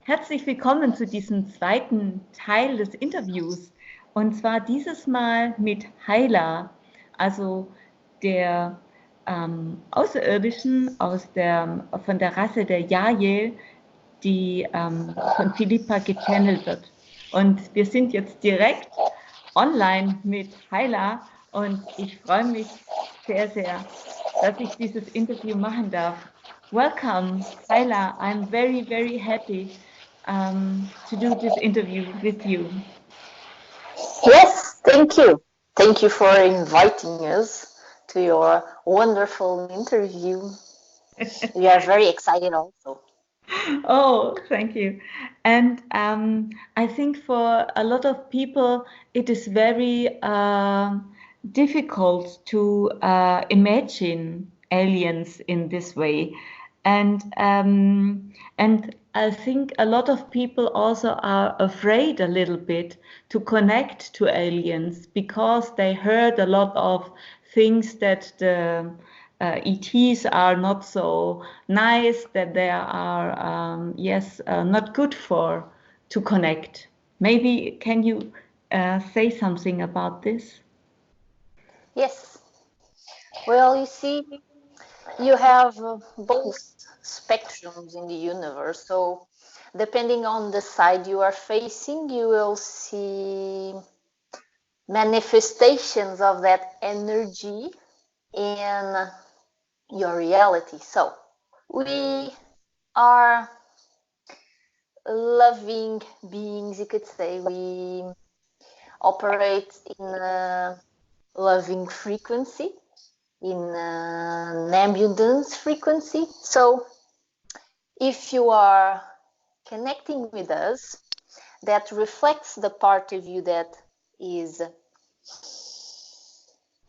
Herzlich willkommen zu diesem zweiten Teil des Interviews. Und zwar dieses Mal mit Hylah, also der Außerirdischen von der Rasse der Yahyel, die von Philippa gechannelt wird. Und wir sind jetzt direkt online mit Hylah und ich freue mich sehr, sehr, dass ich dieses Interview machen darf. Welcome, Hylah. I'm very, very happy to do this interview with you. Yes, thank you. Thank you for inviting us to your wonderful interview. We are very excited also. Oh, thank you. And I think for a lot of people, it is very difficult to imagine aliens in this way. And I think a lot of people also are afraid a little bit to connect to aliens because they heard a lot of things that the ETs are not so nice, that they are not good to connect. Maybe can you say something about this? Yes. Well, you see, you have both spectrums in the universe. So depending on the side you are facing, you will see manifestations of that energy in your reality. So we are loving beings, you could say. We operate in a loving frequency, in an abundance frequency. So if you are connecting with us, that reflects the part of you that is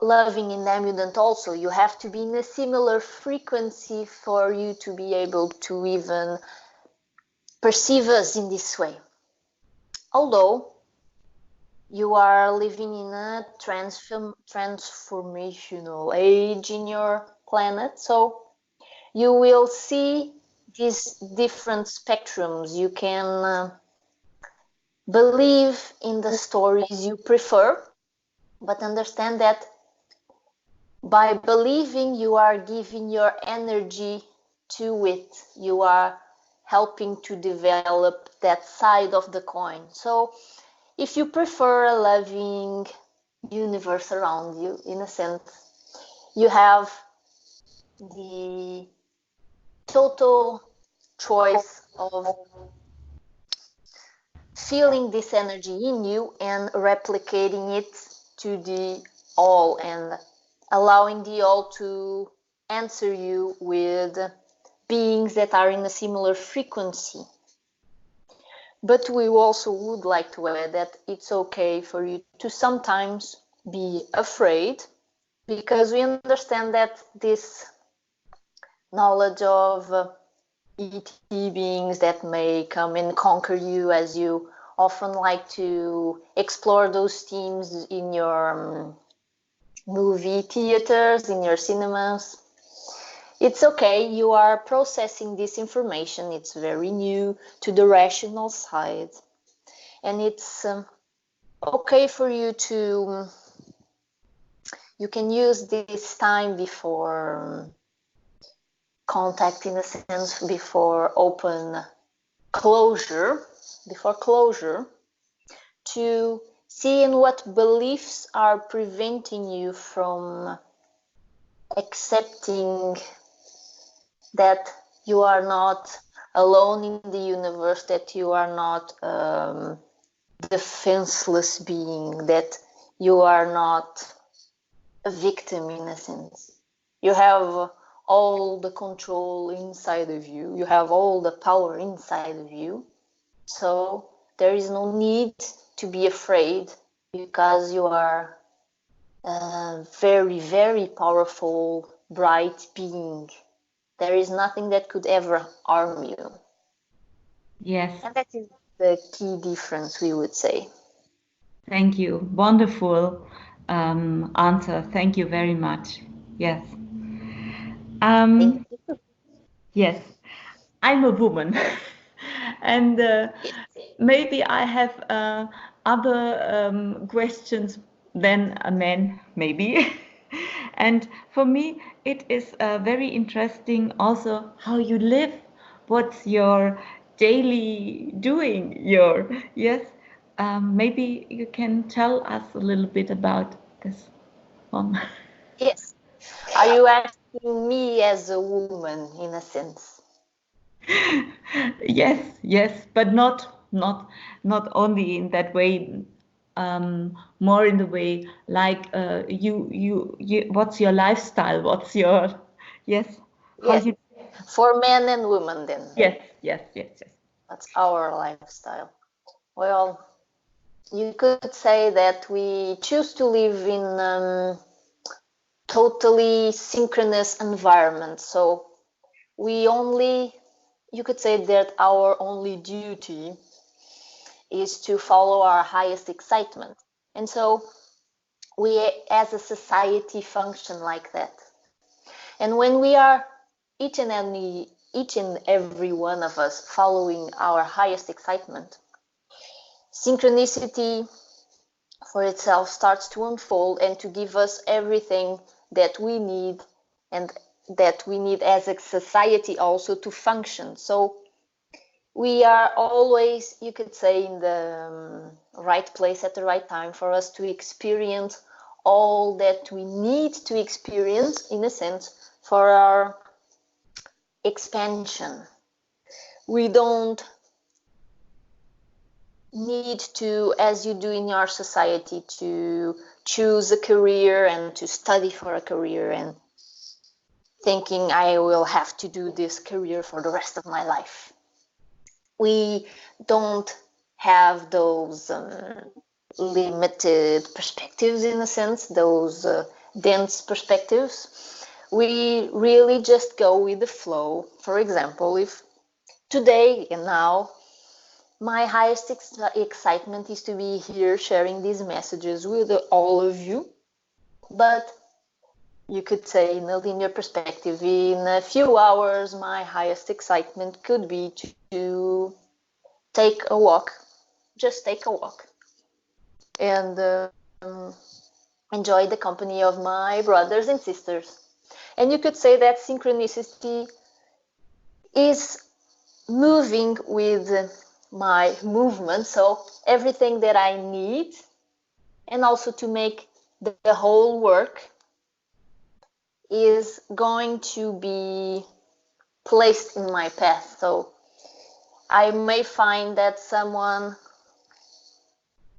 loving and abundant also. You have to be in a similar frequency for you to be able to even perceive us in this way. Although you are living in a transformational age in your planet, so you will see these different spectrums. You can believe in the stories you prefer, but understand that by believing, you are giving your energy to it. You are helping to develop that side of the coin. So if you prefer a loving universe around you, in a sense, you have the total choice of feeling this energy in you and replicating it to the all and allowing the all to answer you with beings that are in a similar frequency. But we also would like to add that it's okay for you to sometimes be afraid, because we understand that this knowledge of ET beings that may come and conquer you, as you often like to explore those themes in your movie theaters, in your cinemas. It's okay, you are processing this information. It's very new to the rational side. And it's okay for you to, you can use this time before contact, in a sense, before closure, to see in what beliefs are preventing you from accepting that you are not alone in the universe, that you are not defenseless being, that you are not a victim, in a sense. You have all the control inside of you. You have all the power inside of you. So there is no need to be afraid, because you are a very, very powerful, bright being. There is nothing that could ever harm you. Yes. And that is the key difference, we would say. Thank you. Wonderful answer. Thank you very much. Yes. Thank you. Yes. I'm a woman. And maybe I have other questions than a man, maybe. And for me, it is very interesting also how you live. What's your daily doing? Yes. Maybe you can tell us a little bit about this one. Yes. Are you asking me as a woman, in a sense? Yes, but not only in that way. More in the way like you. What's your lifestyle? What's your yes? How Yes. you? For men and women, then. Yes. That's our lifestyle. Well, you could say that we choose to live in totally synchronous environment. So you could say that our only duty is to follow our highest excitement. And so we as a society function like that. And when we are each and every one of us following our highest excitement, synchronicity for itself starts to unfold and to give us everything that we need, and that we need as a society also to function. So we are always, you could say, in the right place at the right time for us to experience all that we need to experience, in a sense, for our expansion. We don't need to, as you do in your society, to choose a career and to study for a career and thinking I will have to do this career for the rest of my life. We don't have those limited perspectives, in a sense, those dense perspectives. We really just go with the flow. For example, if today and now my highest excitement is to be here sharing these messages with all of you, but you could say, in a linear perspective, in a few hours my highest excitement could be to take a walk, just take a walk, and enjoy the company of my brothers and sisters. And you could say that synchronicity is moving with my movement, so everything that I need, and also to make the whole work, is going to be placed in my path. So I may find that someone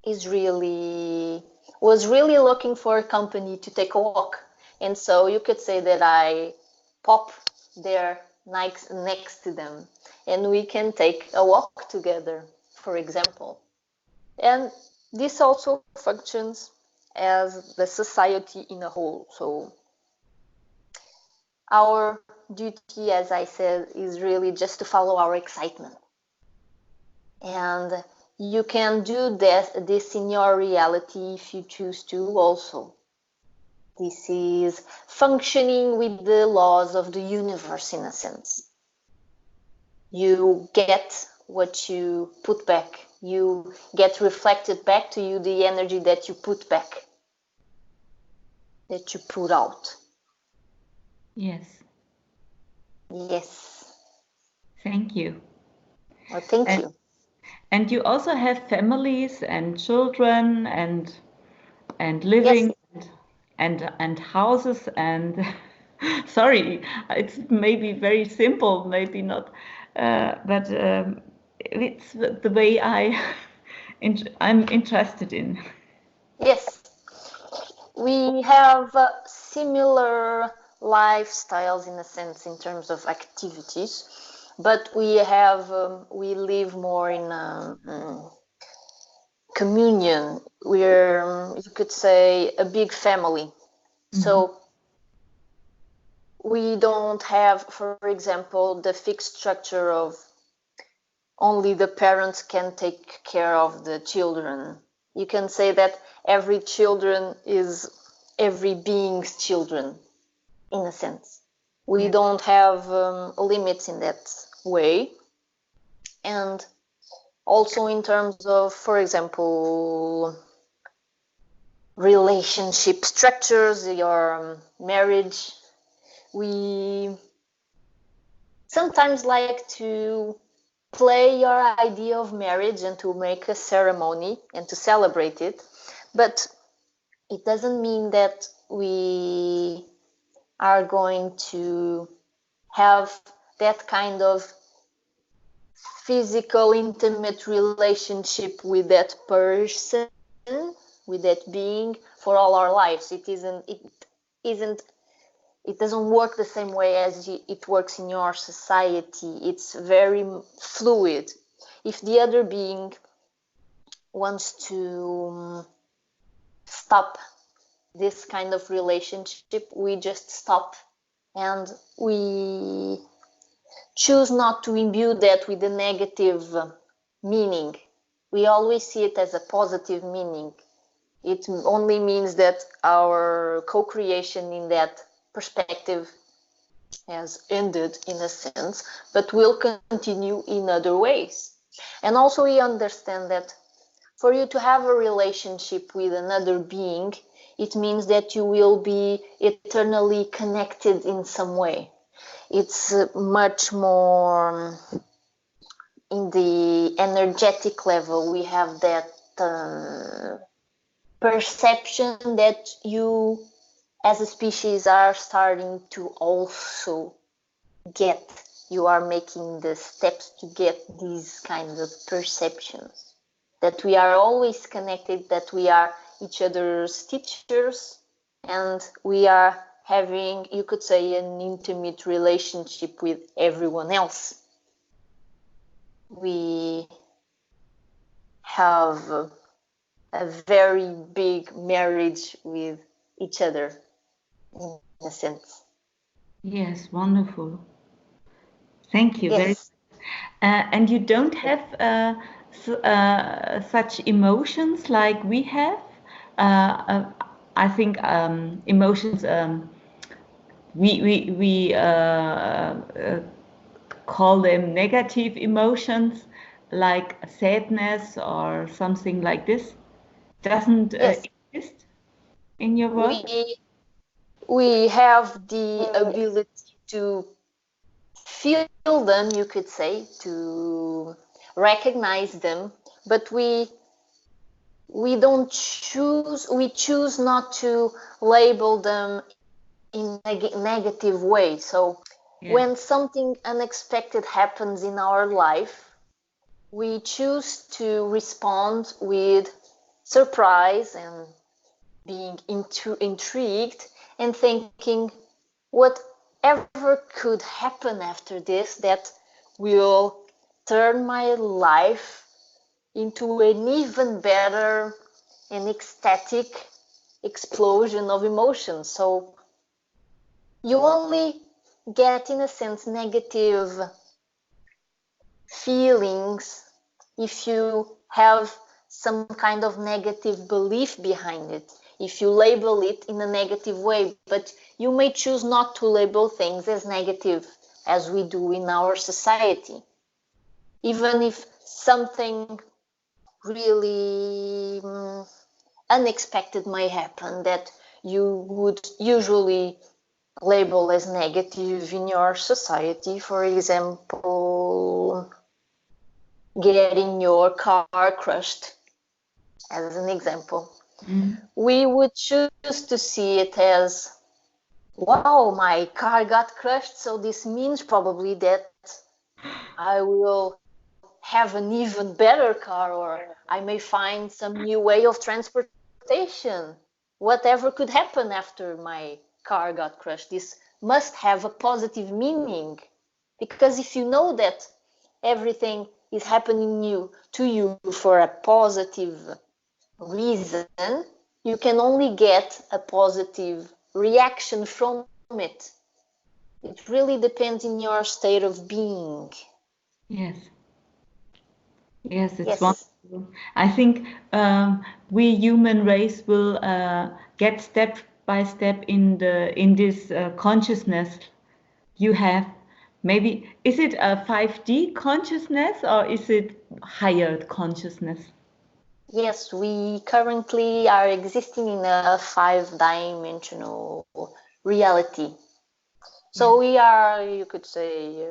was really looking for a company to take a walk, and so you could say that I pop there next to them, and we can take a walk together, for example. And this also functions as the society in a whole. So our duty, as I said, is really just to follow our excitement. And you can do this in your reality if you choose to also. This is functioning with the laws of the universe, in a sense. You get what you put back. You get reflected back to you the energy that you put back, that you put out. Yes. Yes. Thank you. Well, thank you. And you also have families and children and living, yes. and houses and sorry, it's maybe very simple, maybe not, but it's the way I'm interested in. Yes. We have similar lifestyles, in a sense, in terms of activities, but we live more in communion. We're, you could say, a big family. Mm-hmm. So we don't have, for example, the fixed structure of only the parents can take care of the children. You can say that every children is every being's children, in a sense. We don't have limits in that way. and also in terms of, for example, relationship structures, your marriage. We sometimes like to play your idea of marriage and to make a ceremony and to celebrate it, but it doesn't mean that we are going to have that kind of physical, intimate relationship with that person, with that being for all our lives. It doesn't work the same way as it works in your society. It's very fluid. If the other being wants to stop this kind of relationship, we just stop, and we choose not to imbue that with a negative meaning. We always see it as a positive meaning. It only means that our co-creation in that perspective has ended in a sense, but will continue in other ways. And also we understand that for you to have a relationship with another being, it means that you will be eternally connected in some way. It's much more in the energetic level. We have that perception that you as a species are starting to also get. You are making the steps to get these kinds of perceptions, that we are always connected, that we are each other's teachers, and we are having, you could say, an intimate relationship with everyone else. We have a very big marriage with each other, in a sense. Yes, wonderful. Thank you. Yes. And you don't have such emotions like we have. I think emotions. We call them negative emotions, like sadness or something like this. Doesn't Yes. exist in your work? We have the ability to feel them, you could say, to recognize them, but we don't choose. We choose not to label them in a negative way. So when something unexpected happens in our life, we choose to respond with surprise and being intrigued and thinking whatever could happen after this that will turn my life into an even better and ecstatic explosion of emotions. So you only get, in a sense, negative feelings if you have some kind of negative belief behind it, if you label it in a negative way. But you may choose not to label things as negative, as we do in our society. Even if something really unexpected may happen that you would usually label as negative in your society, for example, getting your car crushed, as an example, we would choose to see it as, wow, my car got crushed, so this means probably that I will have an even better car, or I may find some new way of transportation. Whatever could happen after my car got crushed, this must have a positive meaning. Because if you know that everything is happening to you for a positive reason, you can only get a positive reaction from it. It really depends in your state of being. Yes. Yes, it's Yes. wonderful. I think we human race will get step by step in this consciousness you have, Maybe, is it a 5D consciousness or is it higher consciousness? Yes, we currently are existing in a 5-dimensional reality. So we are, you could say,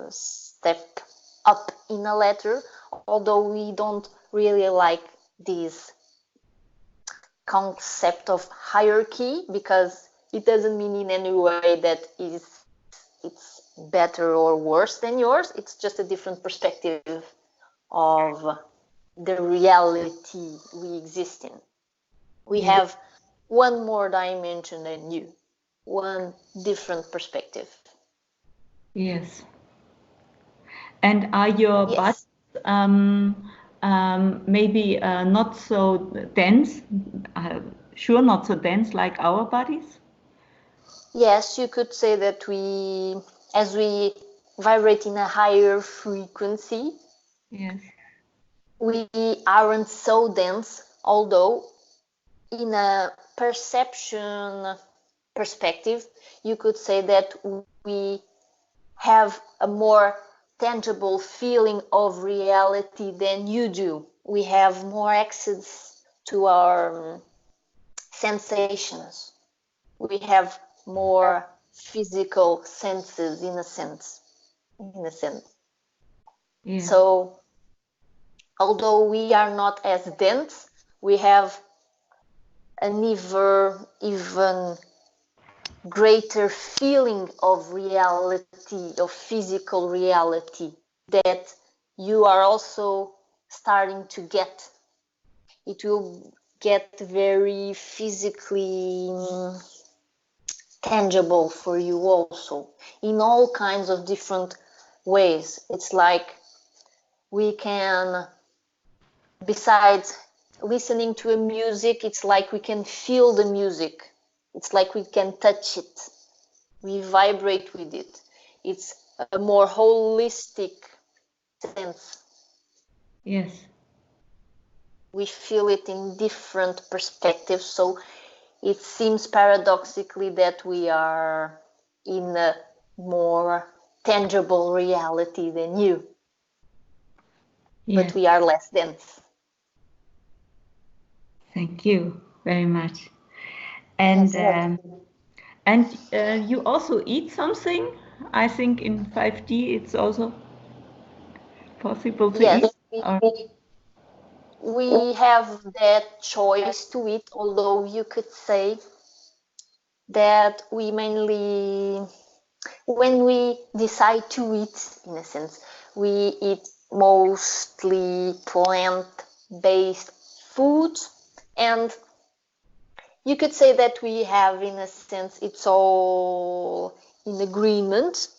step up in a ladder, although we don't really like this concept of hierarchy, because it doesn't mean in any way that it's better or worse than yours. It's just a different perspective of the reality we exist in. We have one more dimension than you, one different perspective. Yes. And are your bodies maybe not so dense? Sure, not so dense like our bodies? Yes, you could say that as we vibrate in a higher frequency, Yes. we aren't so dense, although in a perception perspective, you could say that we have a more tangible feeling of reality than you do. We have more access to our sensations. We have more physical senses in a sense. Yes. So although we are not as dense, we have an even greater feeling of reality, of physical reality, that you are also starting to get. It will get very physically tangible for you also, in all kinds of different ways. It's like we can, besides listening to a music, it's like we can feel the music. It's like we can touch it. We vibrate with it. It's a more holistic sense. Yes. We feel it in different perspectives. So it seems paradoxically that we are in a more tangible reality than you. Yes. But we are less dense. Thank you very much. And you also eat something? I think in 5D it's also possible to Yes, eat. we have that choice to eat, although you could say that we mainly, when we decide to eat, in a sense, we eat mostly plant-based foods, and you could say that we have, in a sense, it's all in agreement,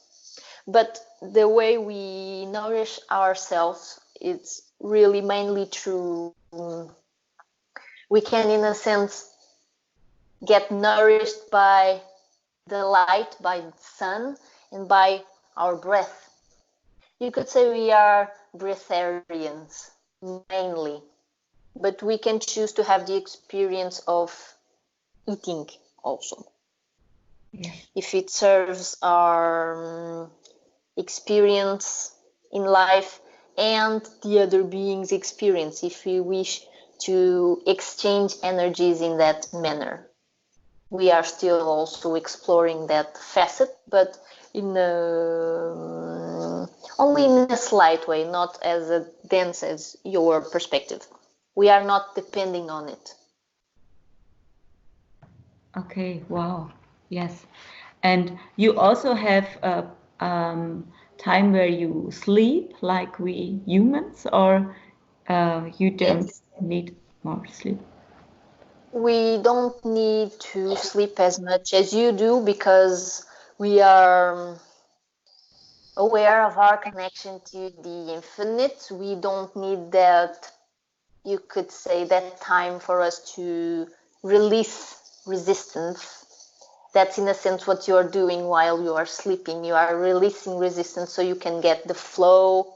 but the way we nourish ourselves, it's really mainly through, we can, in a sense, get nourished by the light, by the sun, and by our breath. You could say we are breatharians, mainly, but we can choose to have the experience of eating also. Yeah. If it serves our experience in life and the other being's experience, if we wish to exchange energies in that manner. We are still also exploring that facet, but in only in a slight way, not as dense as your perspective. We are not depending on it. Okay, wow. Yes. And you also have a time where you sleep like we humans, or you don't need more sleep? We don't need to sleep as much as you do because we are aware of our connection to the infinite. We don't need that, you could say, that time for us to release resistance. That's in a sense what you're doing while you are sleeping. You are releasing resistance so you can get the flow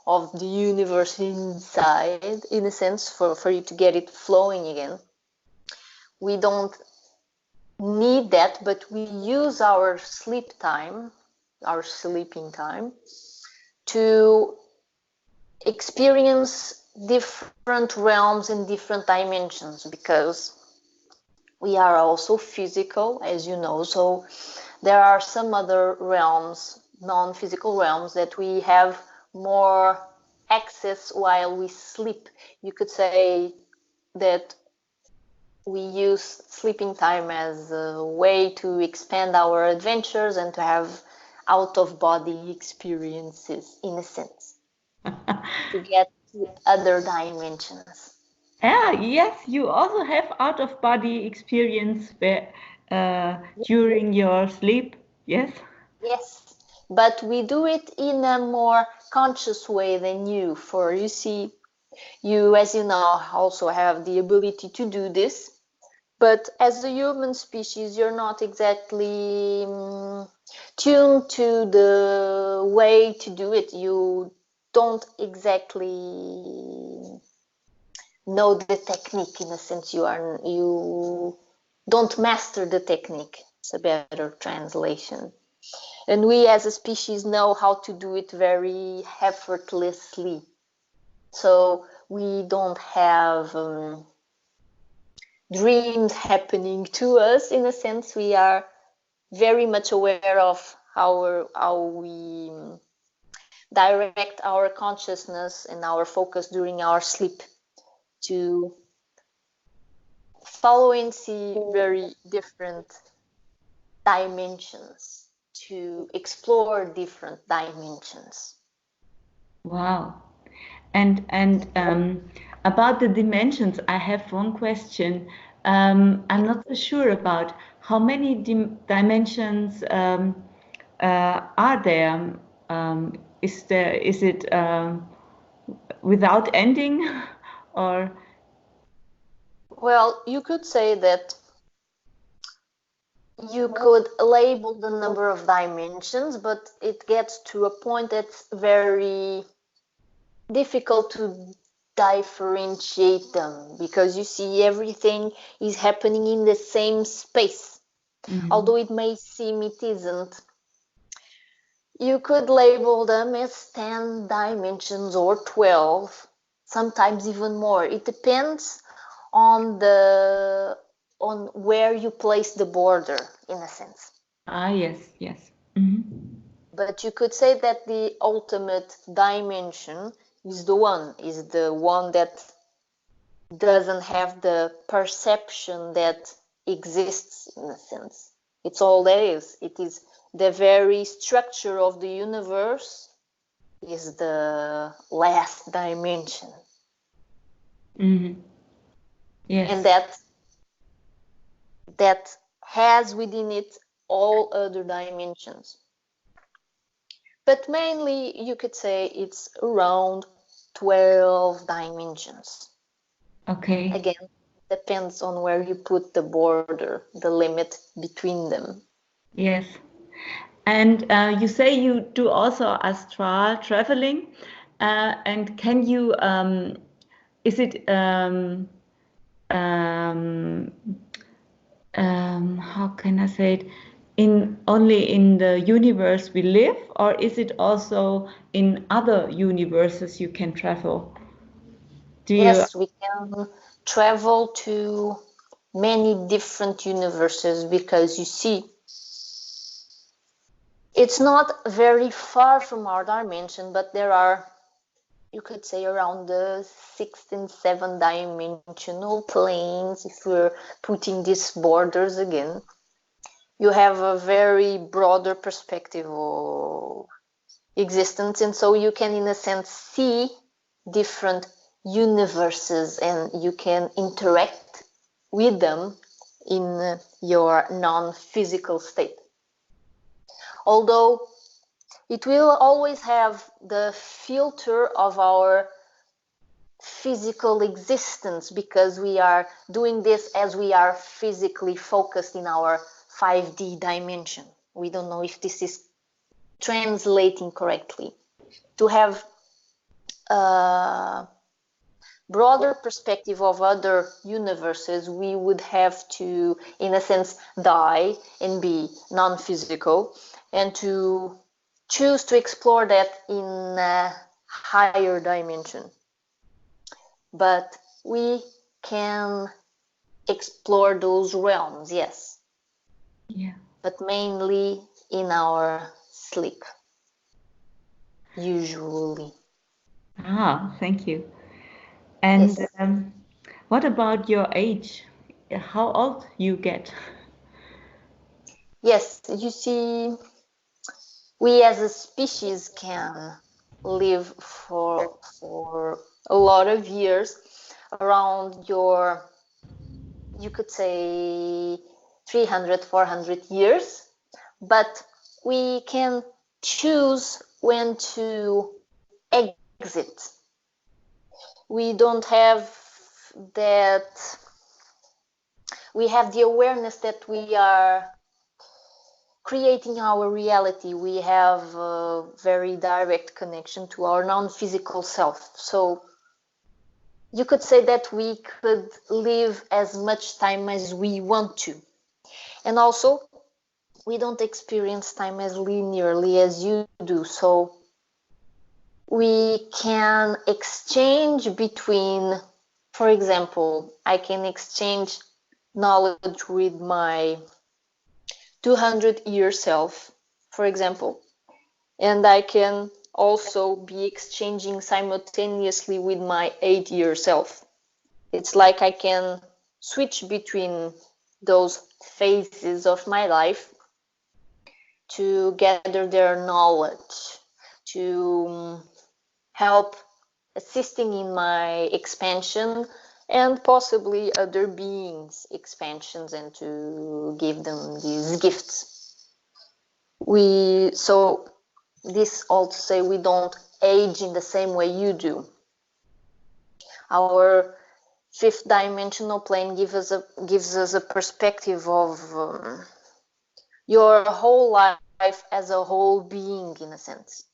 of the universe inside, in a sense, for you to get it flowing again. We don't need that, but we use our sleep time our sleeping time, to experience different realms and different dimensions, because we are also physical, as you know. So there are some other realms, non-physical realms, that we have more access while we sleep. You could say that we use sleeping time as a way to expand our adventures and to have out-of-body experiences, in a sense, to get to other dimensions. Yes, you also have out-of-body experience during your sleep. Yes. Yes, but we do it in a more conscious way than you. For you see, you, as you know, also have the ability to do this. But as a human species, you're not exactly tuned to the way to do it. You don't exactly know the technique, in a sense. You don't master the technique. It's a better translation. And we as a species know how to do it very effortlessly. So we don't have dreams happening to us, in a sense. We are very much aware of how we direct our consciousness and our focus during our sleep to follow and see very different dimensions, to explore different dimensions. Wow. And about the dimensions, I have one question. I'm not so sure about how many dimensions are there. Is it without ending, or? Well, you could say that you could label the number of dimensions, but it gets to a point that's very difficult to differentiate them, because you see, everything is happening in the same space. Although it may seem it isn't. You could label them as 10 dimensions or 12, sometimes even more. It depends on where you place the border, in a sense. Yes, yes. But you could say that the ultimate dimension is the one that doesn't have the perception that exists, in a sense. It's all there is. It is the very structure of the universe is the last dimension. Yes. And that has within it all other dimensions. But mainly you could say it's around 12 dimensions. Okay. Again, depends on where you put the border, the limit between them. Yes. And you say you do also astral traveling, and can you? Is it how can I say it? Only in the universe we live, or is it also in other universes you can travel? Yes, we can travel to many different universes, because you see, it's not very far from our dimension, but there are, you could say, around the 6 and 7 dimensional planes. If we're putting these borders again, you have a very broader perspective of existence, and so you can, in a sense, see different universes and you can interact with them in your non-physical state. Although it will always have the filter of our physical existence, because we are doing this as we are physically focused in our 5D dimension. We don't know if this is translating correctly. To have a broader perspective of other universes, we would have to, in a sense, die and be non-physical, and to choose to explore that in a higher dimension. But we can explore those realms, yes. Yeah. But mainly in our sleep, usually. Ah, thank you. And Yes. what about your age? How old you get? Yes, you see, we as a species can live for a lot of years, around you could say 300, 400 years, but we can choose when to exit. We don't have that, we have the awareness that we are creating our reality. We have a very direct connection to our non-physical self. So you could say that we could live as much time as we want to. And also, we don't experience time as linearly as you do. So we can exchange between, for example, I can exchange knowledge with my 200-year self, for example, and I can also be exchanging simultaneously with my 8-year self. It's like I can switch between those phases of my life to gather their knowledge, to help assisting in my expansion and possibly other beings' expansions, and to give them these gifts. So this all to say we don't age in the same way you do. Our fifth dimensional plane gives us a perspective of your whole life as a whole being, in a sense.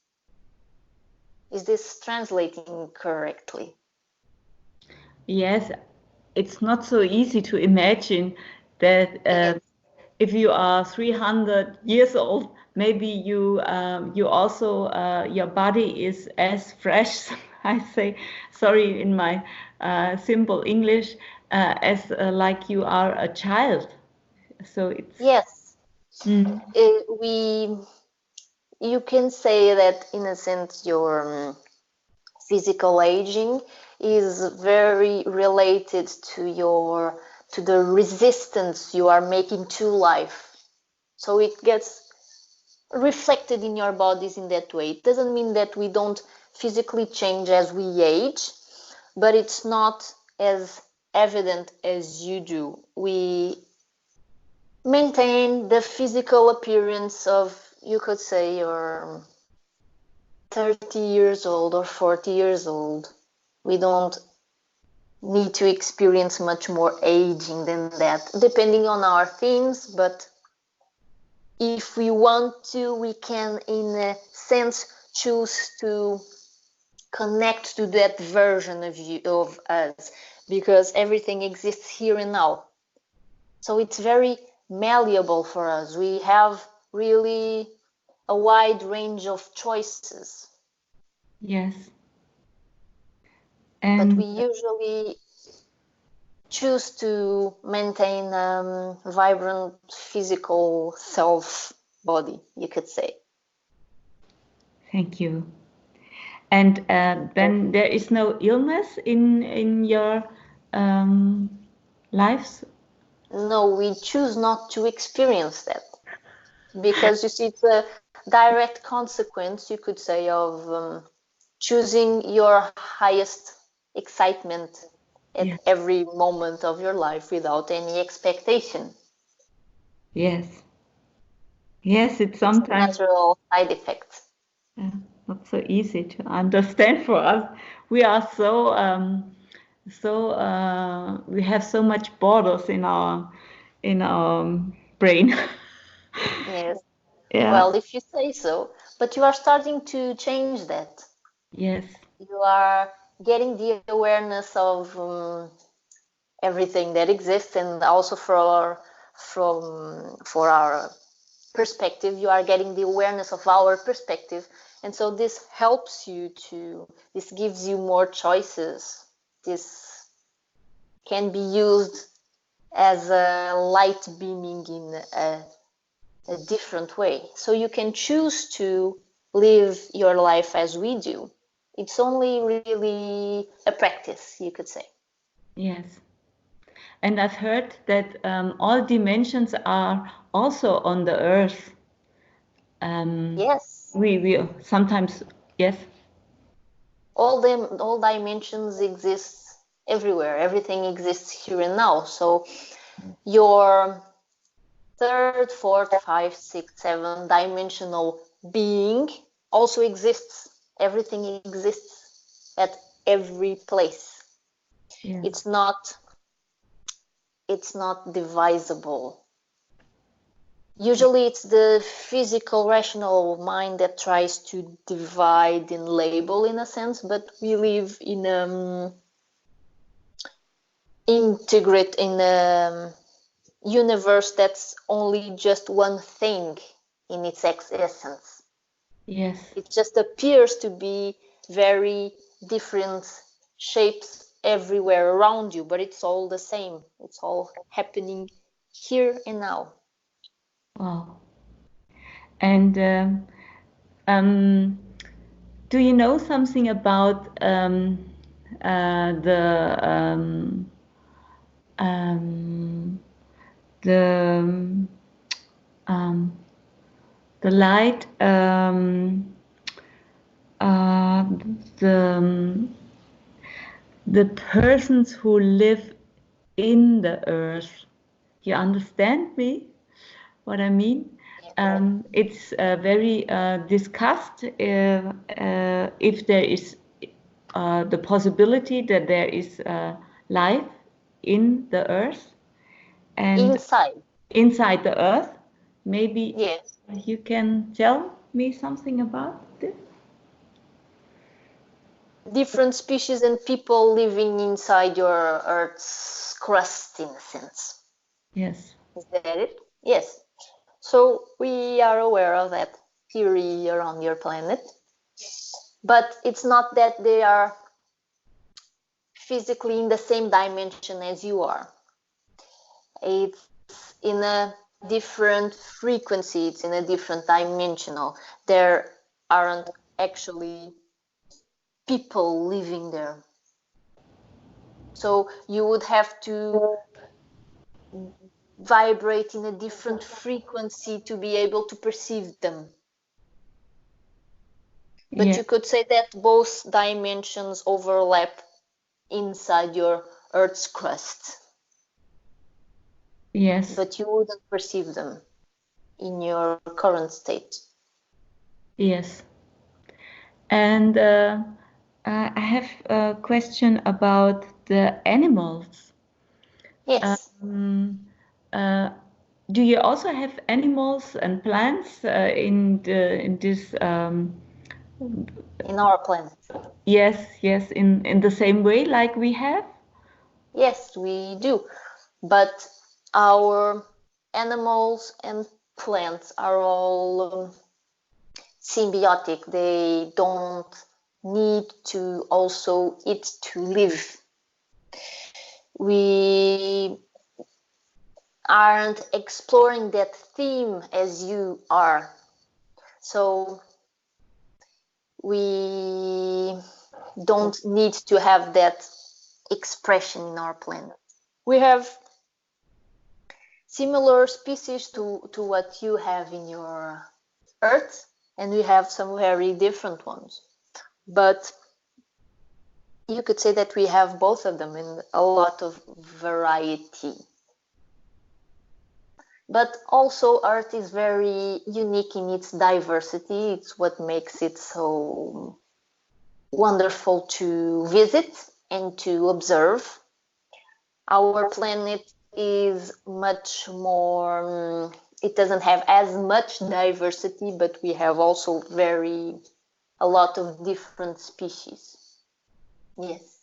Is this translating correctly? Yes, it's not so easy to imagine that if you are 300 years old, maybe you also your body is as fresh. I say sorry in my simple English as like you are a child. So it's Yes. mm, You can say that in a sense your physical aging is very related to the resistance you are making to life. So it gets reflected in your bodies in that way. It doesn't mean that we don't physically change as we age, but it's not as evident as you do. We maintain the physical appearance of, you could say, you're 30 years old or 40 years old. We don't need to experience much more aging than that, depending on our themes, but if we want to, we can, in a sense, choose to connect to that version of us, because everything exists here and now. So it's very malleable for us. We have really a wide range of choices. yes. But And we usually choose to maintain vibrant physical self body, you could say. thank you. And then there is no illness in your lives. No, we choose not to experience that, because you see, it's a direct consequence, you could say, of choosing your highest excitement at Yeah. every moment of your life without any expectation. Yes. Yes, it's It's a sometimes natural side effect. uh, not so easy to understand for us. We are we have so much borders in our brain. Yes. Yeah. Well, if you say so, but you are starting to change that. Yes. You are getting the awareness of everything that exists, and also for our perspective. You are getting the awareness of our perspective. And so this helps you this gives you more choices. This can be used as a light beaming in a different way. So you can choose to live your life as we do. It's only really a practice, you could say. Yes. And I've heard that all dimensions are also on the earth. Yes. We sometimes, yes. All dimensions exist everywhere. Everything exists here and now. So your third, fourth, 5, 6, 7 dimensional being also exists. Everything exists at every place. Yeah. It's not divisible. Usually it's the physical, rational mind that tries to divide and label in a sense, but we live in integrate in a universe that's only just one thing in its essence. Yes. It just appears to be very different shapes everywhere around you, but it's all the same. It's all happening here and now. Wow. And do you know something about the light, the persons who live in the earth? You understand me? What I mean? It's very discussed if there is the possibility that there is life in the earth and inside the earth. Maybe Yes. you can tell me something about this? Different species and people living inside your Earth's crust, in a sense. Yes. Is that it? Yes. So we are aware of that theory around your planet. But it's not that they are physically in the same dimension as you are. It's in a different frequency, it's in a different dimensional. There aren't actually people living there. So you would have to vibrate in a different frequency to be able to perceive them. But Yeah. you could say that both dimensions overlap inside your Earth's crust. Yes. But you wouldn't perceive them in your current state. Yes. And I have a question about the animals. Yes. Do you also have animals and plants in this? In our planet. Yes, yes, in the same way like we have. Yes, we do. But our animals and plants are all symbiotic. They don't need to also eat to live. We aren't exploring that theme as you are. So we don't need to have that expression in our planet. We have similar species to what you have in your Earth, and we have some very different ones. But you could say that we have both of them in a lot of variety. But also Earth is very unique in its diversity. It's what makes it so wonderful to visit and to observe. Our planet is much more, it doesn't have as much diversity, but we have also a lot of different species. Yes.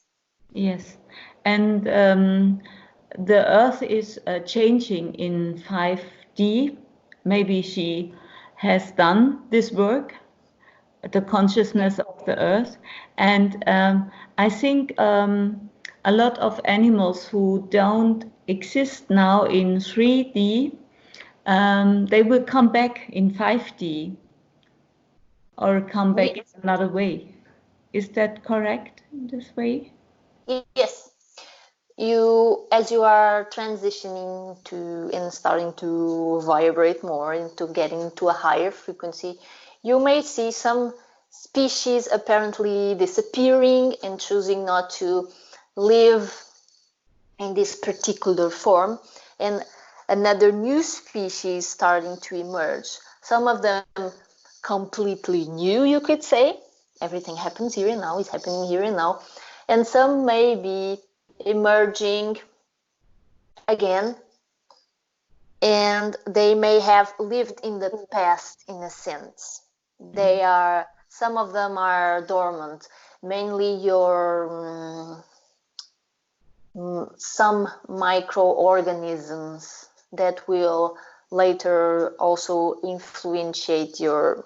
Yes, and the Earth is changing in 5D maybe she has done this work, the consciousness of the earth. And I think a lot of animals who don't exist now in 3D, they will come back in 5D or come back in another way. Is that correct in this way? Yes. As you are transitioning to and starting to vibrate more into getting to a higher frequency, you may see some species apparently disappearing and choosing not to live in this particular form, and another new species starting to emerge. Some of them completely new, you could say. Everything happens here and now, is happening here and now. And some may be emerging again, and they may have lived in the past in a sense. Some of them are dormant, mainly your some microorganisms that will later also influence your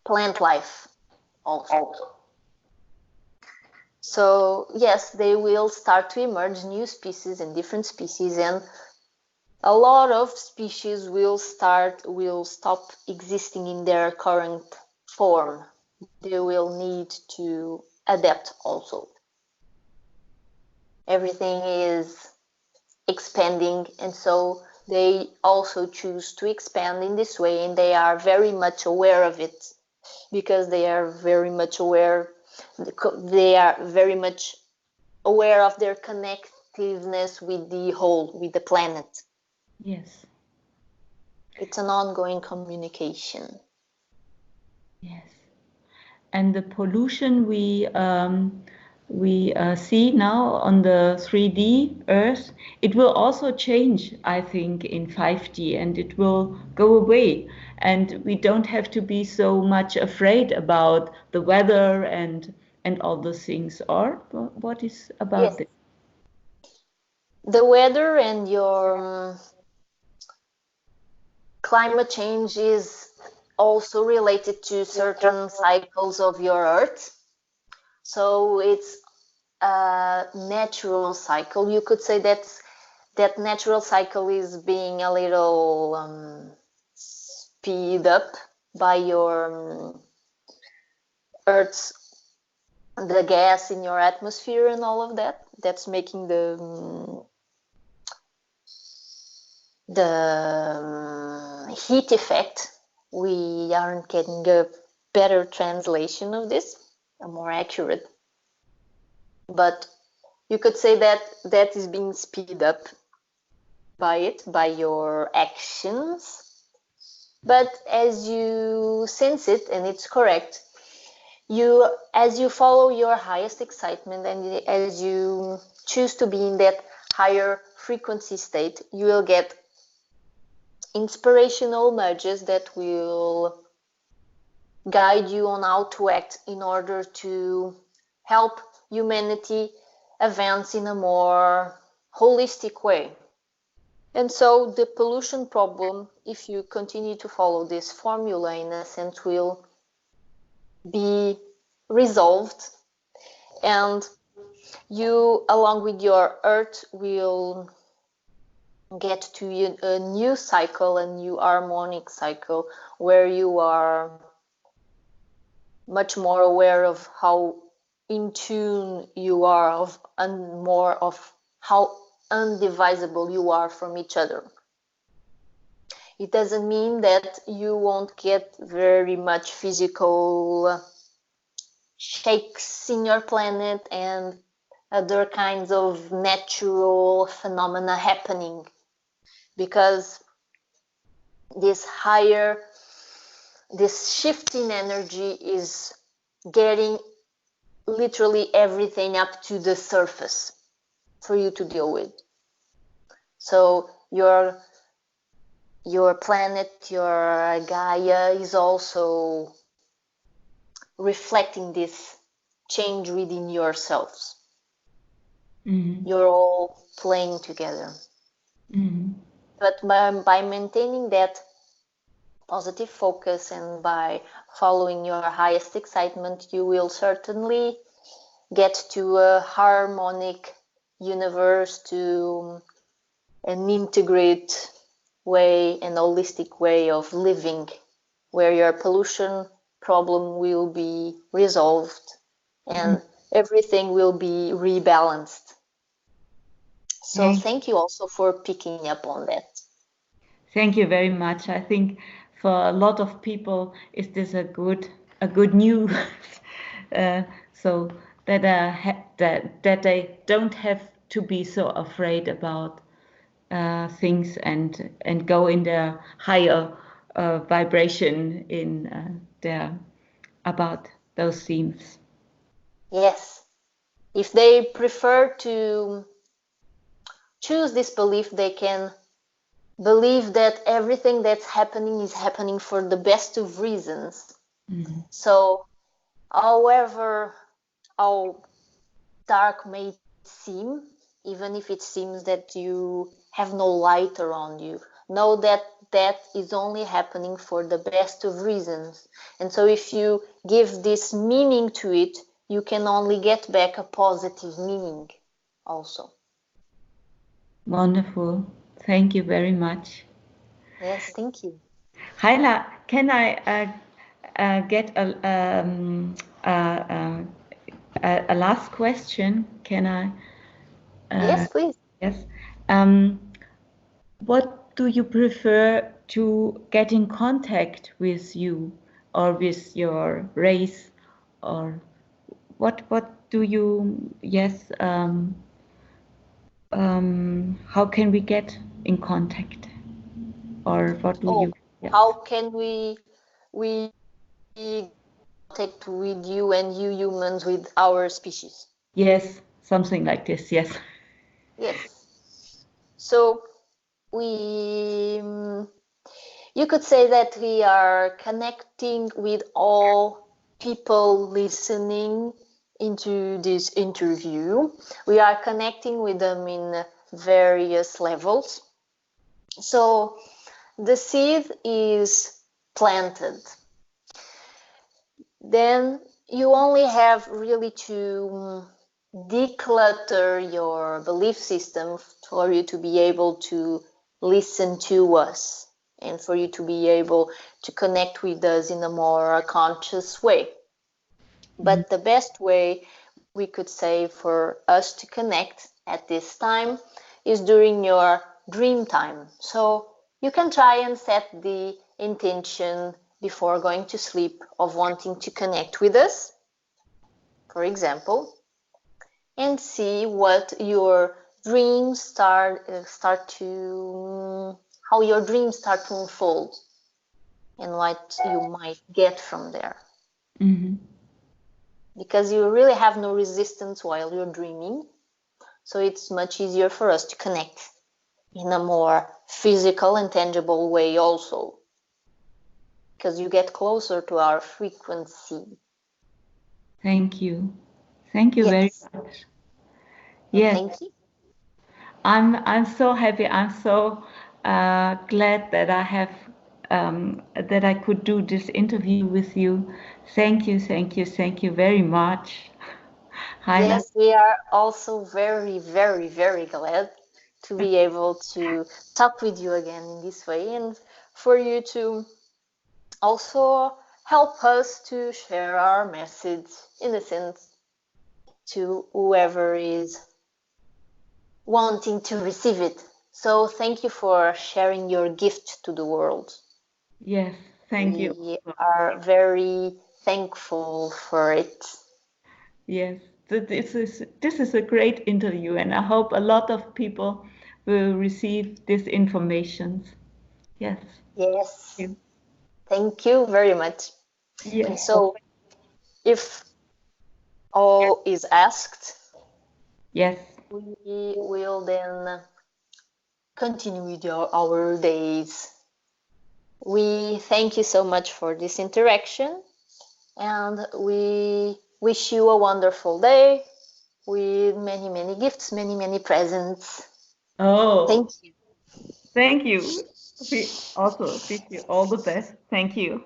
plant life also. So yes, they will start to emerge, new species and different species, and a lot of species will stop existing in their current form. They will need to adapt also. Everything is expanding, and so they also choose to expand in this way, and they are very much aware of it, because they are very much aware of their connectiveness with the whole, with the planet. Yes. It's an ongoing communication. Yes. And the pollution we see now on the 3D Earth, it will also change, I think, in 5D, and it will go away. And we don't have to be so much afraid about the weather and all those things. Or what is about it? The weather and your climate change is also related to certain cycles of your Earth. So it's a natural cycle. You could say that natural cycle is being a little speed up by your the gas in your atmosphere and all of that. That's making the heat effect. We aren't getting a better translation of this, a more accurate. But you could say that is being speeded up by your actions. But as you sense it, and it's correct, as you follow your highest excitement and as you choose to be in that higher frequency state, you will get inspirational nudges that will guide you on how to act in order to help humanity advance in a more holistic way. And so the pollution problem, if you continue to follow this formula, in a sense, will be resolved, and you, along with your Earth, will get to a new cycle, a new harmonic cycle, where you are much more aware of how in tune you are and more of how undivisible you are from each other. It doesn't mean that you won't get very much physical shakes in your planet and other kinds of natural phenomena happening, because this shift in energy is getting literally everything up to the surface for you to deal with. So your planet, your Gaia, is also reflecting this change within yourselves. You're all playing together. But by maintaining that positive focus and by following your highest excitement, you will certainly get to a harmonic universe, to an integrate way, an holistic way of living, where your pollution problem will be resolved and everything will be rebalanced. So thank you also for picking up on that. Thank you very much. I think for a lot of people, is this a good news? So that they don't have to be so afraid about things and go in their higher vibration in about those themes. Yes. If they prefer to choose this belief, they can believe that everything that's happening is happening for the best of reasons. So, however, how dark may seem, even if it seems that you have no light around you, know that that is only happening for the best of reasons. And so if you give this meaning to it, you can only get back a positive meaning also. Wonderful. Thank you very much. Yes, thank you. Hylah, can I get a last question? Can I? Yes, please. Yes. What do you prefer to get in contact with you or with your race, or what do you? Yes. How can we get in contact, or what do you? Yes. How can we contact with you and you humans, with our species? Yes, something like this. Yes. Yes. So you could say that we are connecting with all people listening into this interview. We are connecting with them in various levels. So the seed is planted. Then you only have really to declutter your belief system for you to be able to listen to us and for you to be able to connect with us in a more conscious way. But the best way we could say for us to connect at this time is during your dream time. So you can try and set the intention before going to sleep of wanting to connect with us, for example, and see what your dreams how your dreams start to unfold and what you might get from there. Because you really have no resistance while you're dreaming, so it's much easier for us to connect in a more physical and tangible way also, because you get closer to our frequency. Thank you. Thank you very much. Yes. Thank you. I'm so happy. I'm so glad that I have that I could do this interview with you. Thank you, thank you, thank you very much. Hylah. Yes, we are also very, very, very glad to be able to talk with you again in this way, and for you to also help us to share our message, in a sense, to whoever is wanting to receive it. So thank you for sharing your gift to the world. Yes, thank you. We are very thankful for it. Yes, this is a great interview, and I hope a lot of people will receive this information. Yes. Yes. Thank you. Thank you very much. Yes. And so, if all is asked, Yes. we will then continue with our days. We thank you so much for this interaction, and we wish you a wonderful day with many, many gifts, many, many presents. Oh, Thank you. thank you. We also wish you all the best. Thank you.